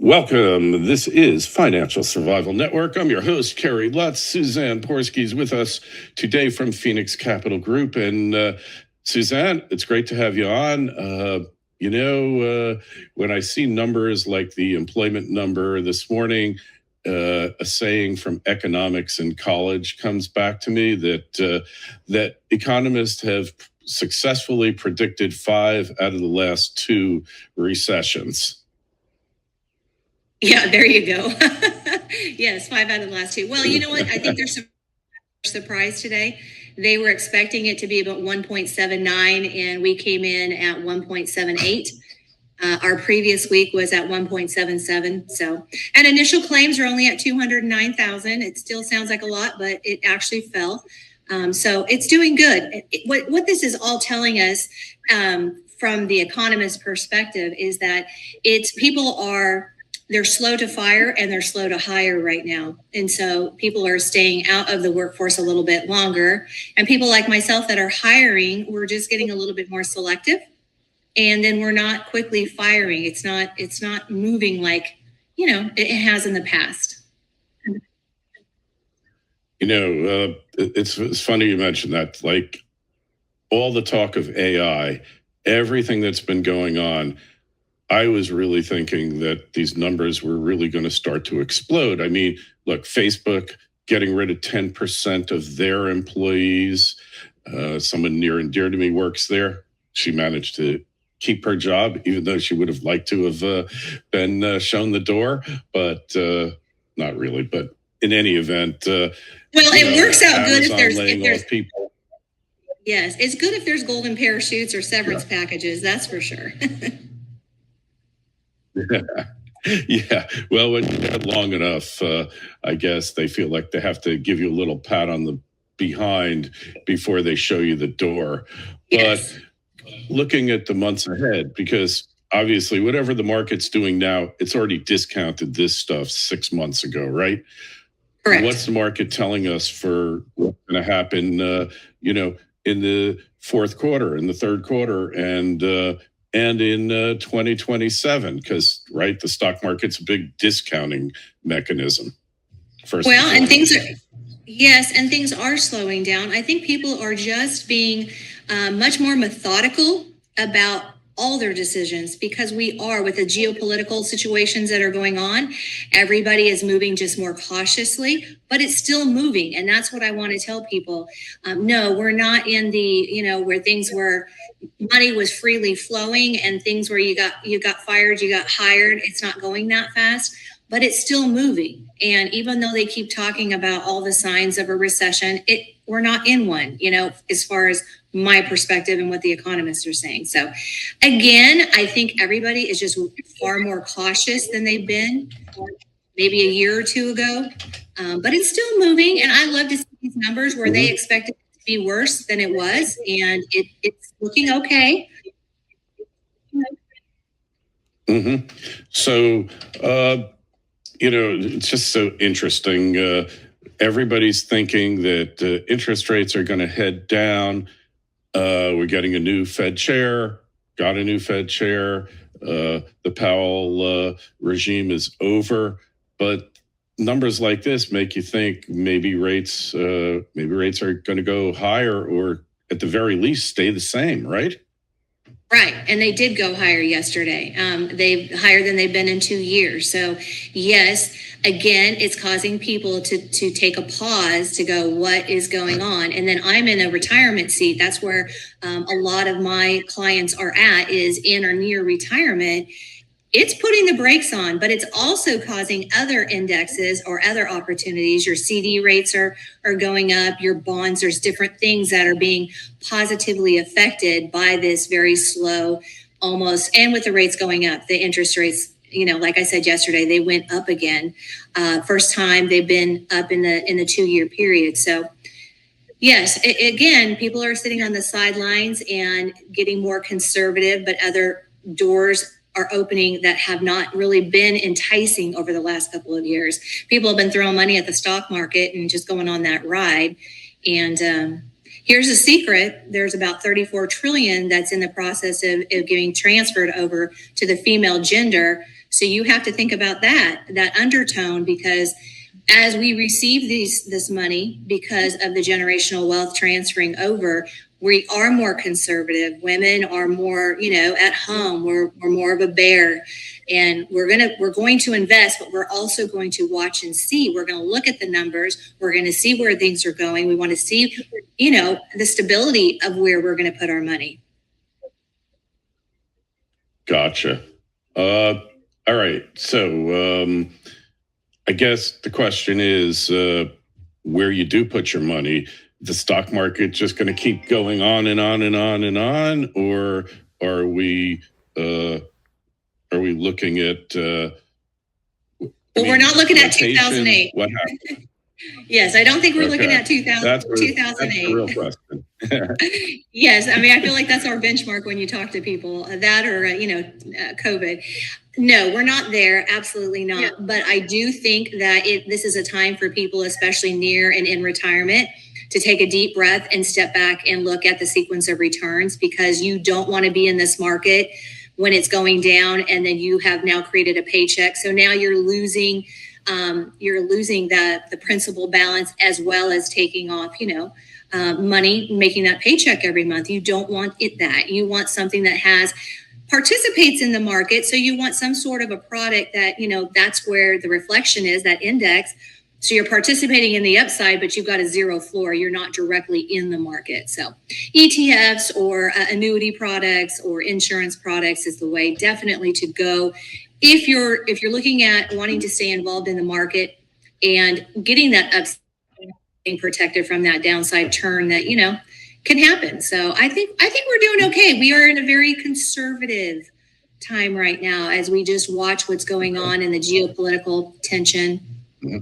Welcome. This is Financial Survival Network. I'm your host, Kerry Lutz. Suzanne Porske is with us today from Phoenix Capital Group. And Suzanne, it's great to have you on. When I see numbers like the employment number this morning, a saying from economics in college comes back to me that economists have successfully predicted 5 out of the last 2 recessions. Yeah, there you go. Yes, 5 out of the last 2. Well, you know what? I think they're surprised today. They were expecting it to be about 1.79, and we came in at 1.78. Our previous week was at 1.77. So, and initial claims are only at 209,000. It still sounds like a lot, but it actually fell. So it's doing good. What this is all telling us from the economist perspective is that they're slow to fire and they're slow to hire right now. And so people are staying out of the workforce a little bit longer. And people like myself that are hiring, we're just getting a little bit more selective. And then we're not quickly firing. It's not moving like, it has in the past. It's funny you mentioned that. Like all the talk of AI, everything that's been going on, I was really thinking that these numbers were really going to start to explode. I mean, look, Facebook getting rid of 10% of their employees. Someone near and dear to me works there. She managed to keep her job, even though she would have liked to have been shown the door, but not really. But in any event, it works out good if there's people. Yes, it's good if there's golden parachutes or severance packages. That's for sure. Yeah. Well, when you're long enough, I guess they feel like they have to give you a little pat on the behind before they show you the door. Yes. But looking at the months ahead, because obviously whatever the market's doing now, it's already discounted this stuff 6 months ago, right? Correct. What's the market telling us for what's going to happen, in the fourth quarter, in the third quarter, and in 2027, because the stock market's a big discounting mechanism. And things are slowing down. I think people are just being much more methodical about all their decisions, because we are, with the geopolitical situations that are going on, everybody is moving just more cautiously, but it's still moving. And that's what I want to tell people. No, we're not in the, where things were, money was freely flowing and things where you got fired, you got hired. It's not going that fast, but it's still moving. And even though they keep talking about all the signs of a recession, we're not in one, as far as my perspective and what the economists are saying. So again, I think everybody is just far more cautious than they've been maybe a year or 2 ago. But it's still moving. And I love to see these numbers where they expect it to be worse than it was. And it's looking okay. Mm-hmm. So, it's just so interesting. Everybody's thinking that interest rates are going to head down. We're getting a new Fed chair, got a new Fed chair. The Powell regime is over. But numbers like this make you think maybe rates are going to go higher, or at the very least stay the same, right? Right. And they did go higher yesterday. They've higher than they've been in 2 years. So yes, again, it's causing people to take a pause to go, what is going on? And then I'm in a retirement seat. That's where a lot of my clients are at, is in or near retirement. It's putting the brakes on, but it's also causing other indexes or other opportunities. Your CD rates are going up, your bonds, there's different things that are being positively affected by this very slow, almost, and with the rates going up, the interest rates, like I said yesterday, they went up again. First time they've been up in the 2-year period. So yes, again, people are sitting on the sidelines and getting more conservative, but other doors are opening that have not really been enticing over the last couple of years. People have been throwing money at the stock market and just going on that ride. And here's a secret. There's about 34 trillion that's in the process of getting transferred over to the female gender. So you have to think about that undertone, because as we receive this money, because of the generational wealth transferring over, we are more conservative. Women are more, at home. We're more of a bear, and we're going to invest, but we're also going to watch and see. We're going to look at the numbers. We're going to see where things are going. We want to see, the stability of where we're going to put our money. Gotcha. All right. So I guess the question is, where you do put your money, the stock market just going to keep going on and on and on and on, or are we looking at? Well, we're not looking at 2008. What happened? Yes, I don't think we're looking at 2008. That's the real question. Yes, I mean, I feel like that's our benchmark when you talk to people, that or, COVID. No, we're not there. Absolutely not. Yeah. But I do think that this is a time for people, especially near and in retirement, to take a deep breath and step back and look at the sequence of returns, because you don't want to be in this market when it's going down and then you have now created a paycheck. So now you're losing the principal balance, as well as taking off, money, making that paycheck every month. You don't want that. You want something that participates in the market. So you want some sort of a product that, that's where the reflection is, that index. So you're participating in the upside, but you've got a zero floor. You're not directly in the market. So ETFs or annuity products or insurance products is the way definitely to go. If you're looking at wanting to stay involved in the market and getting that upside, being protected from that downside turn that, can happen. So I think we're doing okay. We are in a very conservative time right now as we just watch what's going on in the geopolitical tension. Mm-hmm.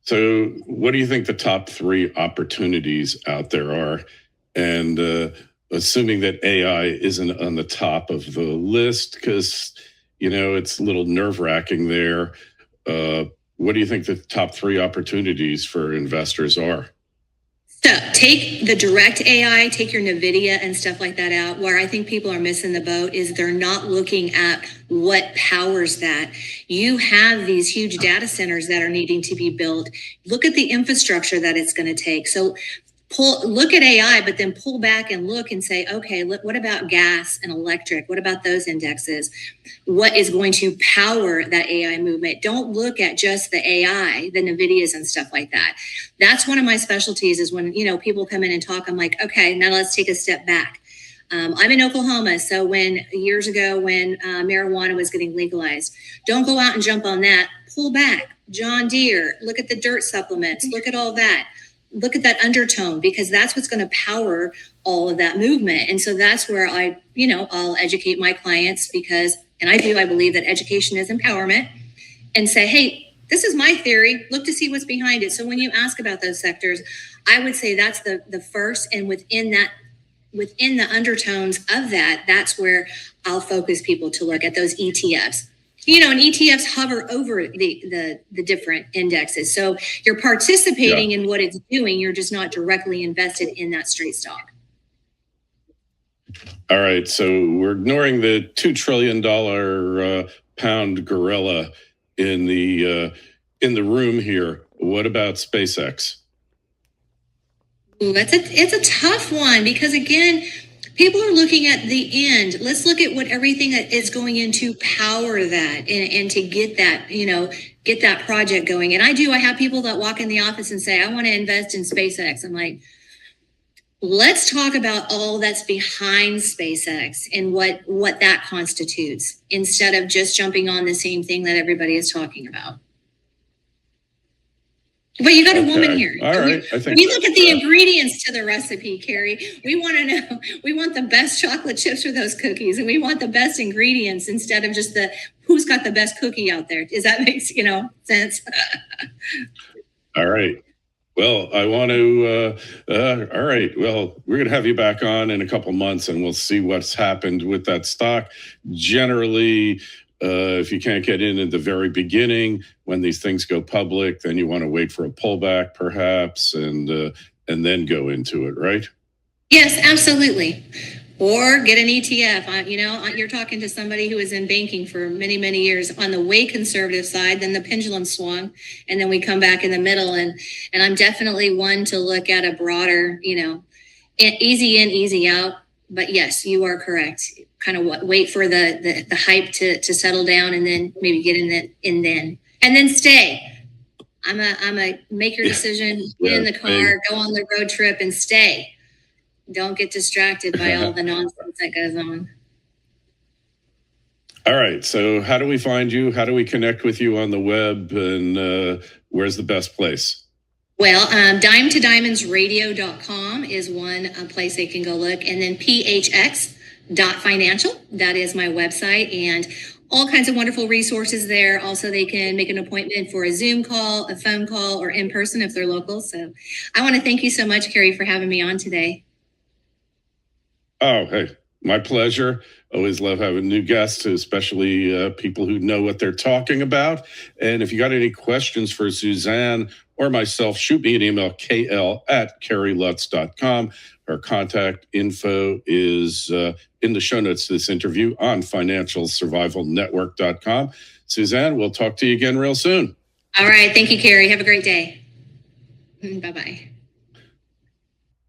So what do you think the top 3 opportunities out there are? And assuming that AI isn't on the top of the list, because, it's a little nerve-wracking there. What do you think the top 3 opportunities for investors are? So take the direct AI, take your NVIDIA and stuff like that out. Where I think people are missing the boat is they're not looking at what powers that. You have these huge data centers that are needing to be built. Look at the infrastructure that it's going to take. So look at AI, but then pull back and look and say, okay, what about gas and electric? What about those indexes? What is going to power that AI movement? Don't look at just the AI, the NVIDIAs and stuff like that. That's one of my specialties, is when, people come in and talk, I'm like, okay, now let's take a step back. I'm in Oklahoma. So years ago when marijuana was getting legalized, don't go out and jump on that. Pull back. John Deere, look at the dirt supplements, look at all that. Look at that undertone, because that's what's going to power all of that movement. And so that's where I'll educate my clients, and I believe that education is empowerment, and say, hey, this is my theory. Look to see what's behind it. So when you ask about those sectors, I would say that's the first, and within the undertones of that, that's where I'll focus people to look at those ETFs. And ETFs hover over the different indexes. So you're participating in what it's doing. You're just not directly invested in that straight stock. All right. So we're ignoring the $2 trillion pound gorilla in the room here. What about SpaceX? Ooh, it's a tough one, because again, people are looking at the end. Let's look at what everything that is going into power that and to get that, get that project going. And I have people that walk in the office and say, I want to invest in SpaceX. I'm like, let's talk about all that's behind SpaceX and what that constitutes, instead of just jumping on the same thing that everybody is talking about. But you got a woman here. All right. We look at the ingredients to the recipe, Kerry. We want to know, we want the best chocolate chips for those cookies, and we want the best ingredients instead of just who's got the best cookie out there. Does that make sense? All right. Well, I want to, all right. Well, we're going to have you back on in a couple months, and we'll see what's happened with that stock. Generally, if you can't get in at the very beginning, when these things go public, then you want to wait for a pullback perhaps, and then go into it, right? Yes, absolutely. or get an ETF. You're talking to somebody who was in banking for many, many years on the way conservative side. Then the pendulum swung, and then we come back in the middle. And I'm definitely one to look at a broader, easy in, easy out. But yes, you are correct. Kind of wait for the hype to settle down, and then maybe get in then stay. I'm a make your decision, get in the car, go on the road trip, and stay. Don't get distracted by all the nonsense that goes on. All right. So how do we find you? How do we connect with you on the web? And where's the best place? Well, dimetodiamondsradio.com is one place they can go look. And then phx.financial. That is my website. And all kinds of wonderful resources there. Also, they can make an appointment for a Zoom call, a phone call, or in person if they're local. So I want to thank you so much, Kerry, for having me on today. Oh, hey, my pleasure. Always love having new guests, especially people who know what they're talking about. And if you got any questions for Suzanne or myself, shoot me an email, kl@kerrylutz.com. Our contact info is in the show notes to this interview on financialsurvivalnetwork.com. Suzanne, we'll talk to you again real soon. All right. Thank you, Kerry. Have a great day. Bye-bye.